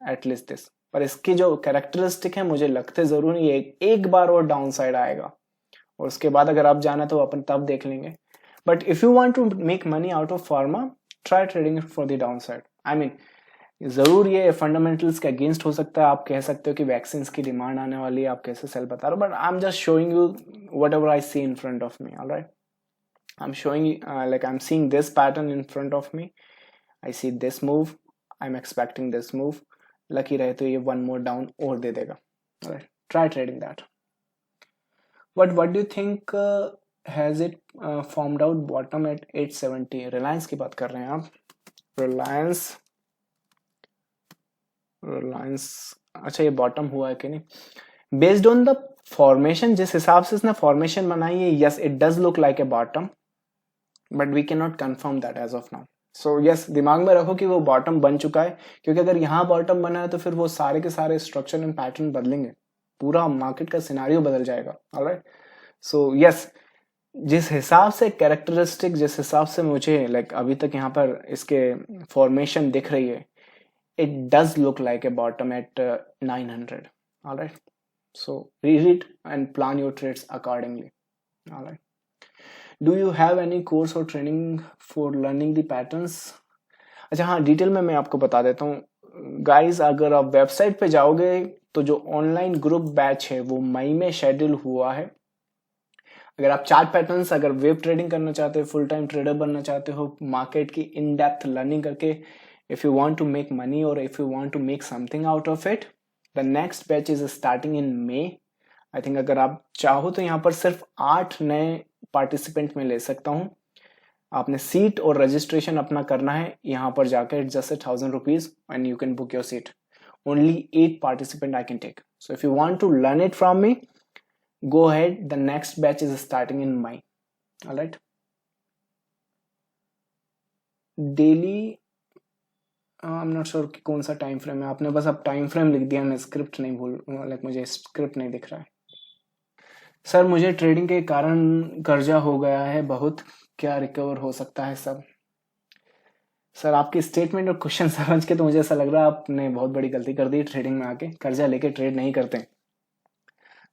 at least this. पर इसकी जो characteristic है मुझे लगते जरूर नहीं, एक बार और डाउन साइड आएगा और उसके बाद अगर आप जाना तो अपन तब देख लेंगे। But if you want to make money out of pharma, try trading for the down side. I mean जरूर ये फंडामेंटल्स के अगेंस्ट हो सकता है। आप कह सकते हो कि वैक्सीन की डिमांड आने वाली है, आप कैसे सेल बता रहे हो, but I am just showing you whatever I see in front of me. Alright, I am showing like I'm seeing this pattern in front of me. I see this move, I'm expecting this move. Lucky रहे तो ये one more down और दे देगा। Alright, try trading that. But what do you think has it formed out bottom at 870? Reliance की बात कर रहे हैं आप। रिलायंस अच्छा, ये बॉटम हुआ है कि नहीं? बेस्ड ऑन द फॉर्मेशन, जिस हिसाब से इसने फॉर्मेशन बनाई है, yes it does look like a bottom, but we can not confirm that as of now. So yes, दिमाग में रखो कि वो बॉटम बन चुका है, क्योंकि अगर यहाँ बॉटम बना है तो फिर वो सारे के सारे स्ट्रक्चर एंड पैटर्न बदलेंगे, पूरा मार्केट का सिनारियो बदल जाएगा। ऑलराइट, सो यस, जिस हिसाब से कैरेक्टरिस्टिक, जिस हिसाब से मुझे लाइक अभी तक यहाँ पर इसके फॉर्मेशन दिख रही है, it does look like a bottom at 900. All right, so read it and plan your trades accordingly. All right, do you have any course or training for learning the patterns? अच्छा हाँ, detail में मैं आपको बता देता हूँ guys. अगर आप वेबसाइट पे जाओगे तो जो ऑनलाइन ग्रुप बैच है वो मई में शेड्यूल हुआ है। अगर आप चार्ट पैटर्न्स, अगर वेब ट्रेडिंग करना चाहते हो, फुल टाइम ट्रेडर बनना चाहते हो, मार्केट की इन डेप्थ लर्निंग करके, if you want to make money or if you want to make something out of it, the next batch is starting in May. I think अगर आप चाहो तो यहाँ पर सिर्फ 8 नए पार्टिसिपेंट में ले सकता हूँ। आपने सीट और रजिस्ट्रेशन अपना करना है यहाँ पर जाकर, just 1000 rupees and you can book your seat. Only 8 participant I can take. So if you want to learn it from me, go ahead. The next batch is starting in May. All right. Daily I am not sure कि कौन सा time frame है। आपने बस अब time frame लिख दिया, मैं स्क्रिप्ट नहीं भूल, लाइक मुझे स्क्रिप्ट नहीं दिख रहा है। सर मुझे ट्रेडिंग के कारण कर्जा हो गया है बहुत, क्या रिकवर हो सकता है सब? सर आपकी स्टेटमेंट और क्वेश्चन समझ के तो मुझे ऐसा लग रहा है आपने बहुत बड़ी गलती कर दी ट्रेडिंग में आके। कर्जा लेके ट्रेड नहीं करते।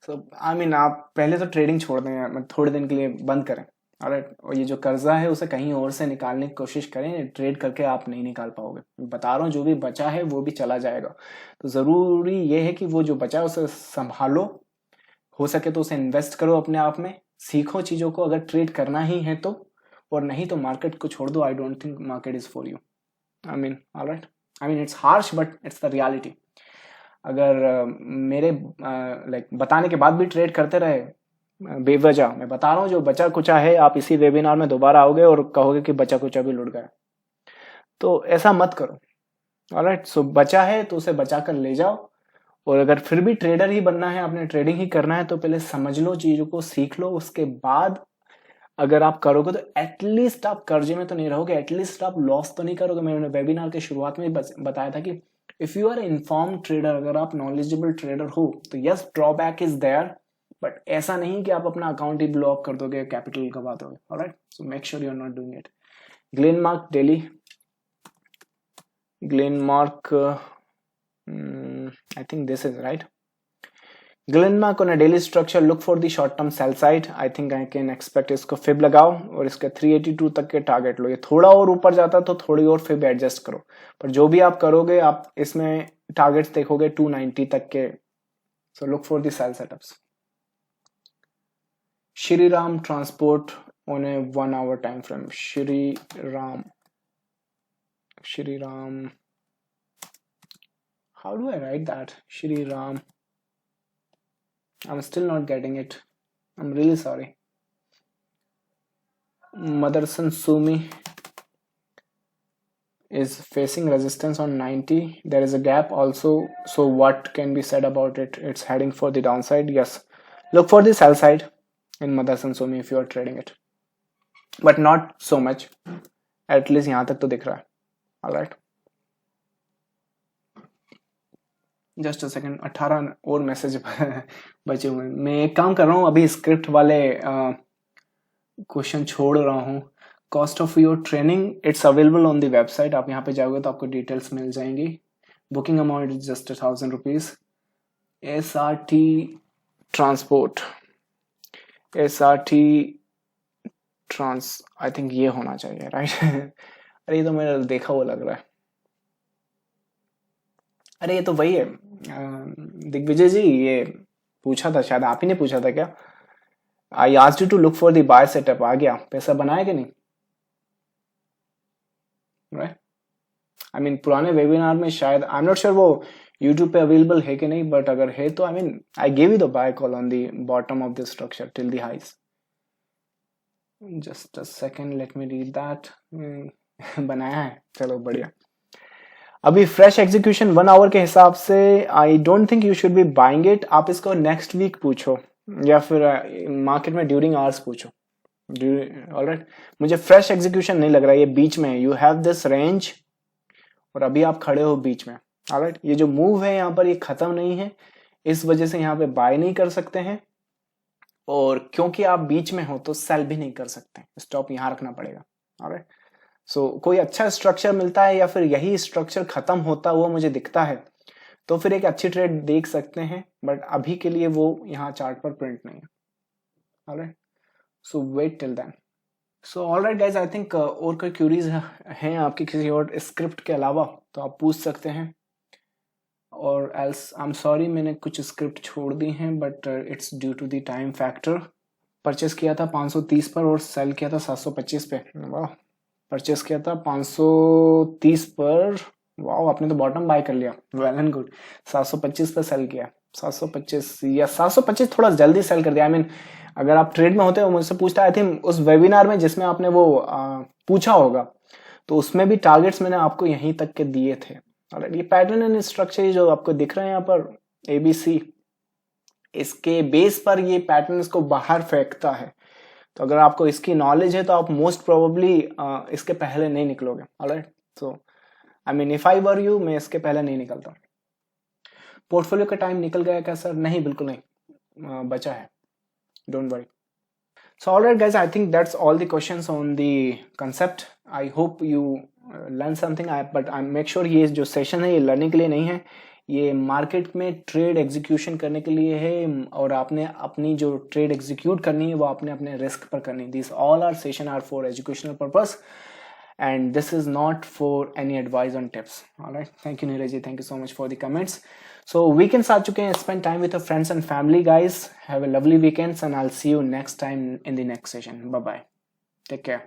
सो आई मीन आप पहले तो ट्रेडिंग छोड़ दें, थोड़े दिन के लिए बंद करें। ऑलराइट, और ये जो कर्जा है उसे कहीं और से निकालने की कोशिश करें। ट्रेड करके आप नहीं निकाल पाओगे, बता रहा हूँ। जो भी बचा है वो भी चला जाएगा, तो जरूरी ये है कि वो जो बचा है उसे संभालो, हो सके तो उसे इन्वेस्ट करो अपने आप में, सीखो चीजों को। अगर ट्रेड करना ही है तो और नहीं तो मार्केट को छोड़ दो. आई don't think market is for you. I mean alright, I mean it's harsh but it's the reality. अगर मेरे लाइक बताने के बाद भी ट्रेड करते रहे बेवजह, मैं बता रहा हूँ जो बचा कुचा है, आप इसी वेबिनार में दोबारा आओगे और कहोगे कि बचा कुचा भी लुट गया. तो ऐसा मत करो. ऑलराइट, सो बचा है तो उसे बचा कर ले जाओ. और अगर फिर भी ट्रेडर ही बनना है, आपने ट्रेडिंग ही करना है, तो पहले समझ लो, चीजों को सीख लो. उसके बाद अगर आप करोगे तो एटलीस्ट आप कर्जे में तो नहीं रहोगे, एटलीस्ट आप लॉस तो नहीं करोगे. मैंने वेबिनार के शुरुआत में बताया था कि if you are inform trader, अगर आप नॉलेजेबल ट्रेडर हो तो yes drawback is there, but ऐसा नहीं कि आप अपना अकाउंट ही ब्लॉक कर दोगे, कैपिटल गवा दोगे. Alright, so make sure you are not doing it. Glenmark daily, Glenmark I think this is right. Glenmark on a daily structure, look for the short term sell side. I think I can expect इसको fib लगाओ और इसके 382 तक के target लो. ये थोड़ा और ऊपर जाता तो थोड़ी और फिब एडजस्ट करो, पर जो भी आप करोगे आप इसमें टारगेट्स देखोगे 290 तक के. So look for the sell setups. Shriram Transport on a 1 hour time frame. Shriram. How do I write that? Shriram. I'm still not getting it. I'm really sorry. Motherson Sumi is facing resistance on 90. There is a gap also. So what can be said about it? It's heading for the downside. Yes. Look for the sell side in Motherson Sumi if you are trading it. But not so much. At least यहाँ तक तो दिख रहा है. Alright. Just a second, 18 और message बचे हुए. मैं एक काम कर रहा हूँ, अभी स्क्रिप्ट वाले क्वेश्चन छोड़ रहा हूँ. Cost of your training it's available on the website. आप यहाँ पे जाओगे तो आपको डिटेल्स मिल जाएंगी. Booking amount is just 1000 rupees. SRT transport, SRT trans, I think ये होना चाहिए राइट. अरे ये तो मेरा देखा हुआ लग रहा है. अरे ये तो वही है दिग्विजय जी, ये पूछा था शायद, आप ही ने पूछा था क्या? I asked you to look for the buy setup. आ गया, पैसा बनाया कि नहीं? राइट, आई मीन पुराने वेबिनार में शायद, आई एम नॉट श्योर वो यूट्यूब पे अवेलेबल है कि नहीं, बट अगर है तो I mean I give you the buy call on the bottom of the structure till the highs. Just a second, let me read that. बनाया है, चलो बढ़िया. अभी फ्रेश एग्जीक्यूशन 1 आवर के हिसाब से आई don't think you should B buying it. आप इसको नेक्स्ट वीक पूछो या फिर मार्केट में ड्यूरिंग आवर्स पूछो. ऑलराइट, मुझे फ्रेश एग्जीक्यूशन नहीं लग रहा है. ये बीच में यू हैव दिस रेंज और अभी आप खड़े हो बीच में. ऑलराइट, ये जो मूव है यहाँ पर ये खत्म नहीं है, इस वजह से यहाँ पे बाय नहीं कर सकते हैं, और क्योंकि आप बीच में हो तो सेल भी नहीं कर सकते. स्टॉप यहाँ रखना पड़ेगा. ऑलराइट, सो कोई अच्छा स्ट्रक्चर मिलता है या फिर यही स्ट्रक्चर खत्म होता हुआ मुझे दिखता है तो फिर एक अच्छी ट्रेड देख सकते हैं, बट अभी के लिए वो यहाँ चार्ट पर प्रिंट नहीं है. Alright, so wait till then. So alright guys, I think और कोई क्यूरीज हैं आपकी किसी और स्क्रिप्ट के अलावा तो आप पूछ सकते हैं, और एल्स आई एम सॉरी मैंने कुछ स्क्रिप्ट छोड़ दी हैं, but it's due to the time factor. Purchase किया था 530 पर और सेल किया था 725 पे. वाह, परचेस किया था 530 पर, वाह आपने तो बॉटम बाय कर लिया, वेल एंड गुड. 725 पे सेल किया, 725 या 725 थोड़ा जल्दी सेल कर दिया. आई मीन अगर आप ट्रेड में होते हो, मुझसे पूछता, आई थिंक उस वेबिनार में जिसमें आपने वो पूछा होगा, तो उसमें भी टारगेट्स मैंने आपको यहीं तक के दिए थे. ये पैटर्न एंड स्ट्रक्चर जो आपको दिख रहे हैं यहाँ पर ABC, इसके बेस पर ये पैटर्न इसको बाहर फेंकता है. तो अगर आपको इसकी नॉलेज है तो आप मोस्ट प्रोबेबली इसके पहले नहीं निकलोगे. Alright, so I mean if I were you, मैं इसके पहले नहीं निकलता. पोर्टफोलियो का टाइम निकल गया क्या सर? नहीं, बिल्कुल नहीं, बचा है, don't worry. So alright guys, I think that's all the questions on the concept. I hope you learn something. But I make sure ये जो सेशन है ये लर्निंग के लिए नहीं है, ये मार्केट में ट्रेड एग्जीक्यूशन करने के लिए है, और आपने अपनी जो ट्रेड एग्जीक्यूट करनी है वो आपने अपने रिस्क पर करनी है. This all are session are for educational purpose and this is not for any advice on tips. All right, thank you Neeraj ji, thank you so much for the comments. So weekends aa chuke hain, spend time with your friends and family guys. Have a lovely weekends and I'll see you next time in the next session. Bye bye, take care.